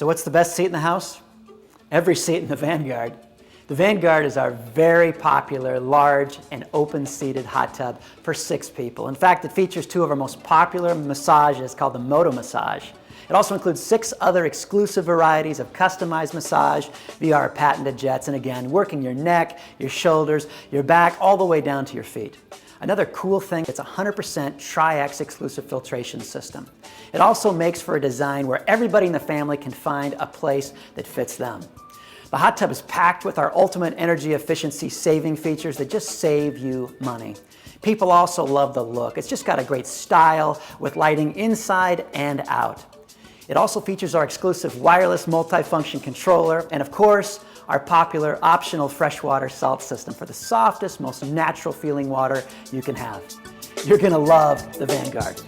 So what's the best seat in the house? Every seat in the Vanguard. The Vanguard is our very popular, large, and open-seated hot tub for 6 people. In fact, it features 2 of our most popular massages called the Moto Massage. It also includes 6 other exclusive varieties of customized massage via our patented jets, and again, working your neck, your shoulders, your back, all the way down to your feet. Another cool thing, it's a 100% Tri-X exclusive filtration system. It also makes for a design where everybody in the family can find a place that fits them. The hot tub is packed with our ultimate energy efficiency saving features that just save you money. People also love the look. It's just got a great style with lighting inside and out. It also features our exclusive wireless multifunction controller and, of course, our popular optional freshwater salt system for the softest, most natural feeling water you can have. You're gonna love the Vanguard.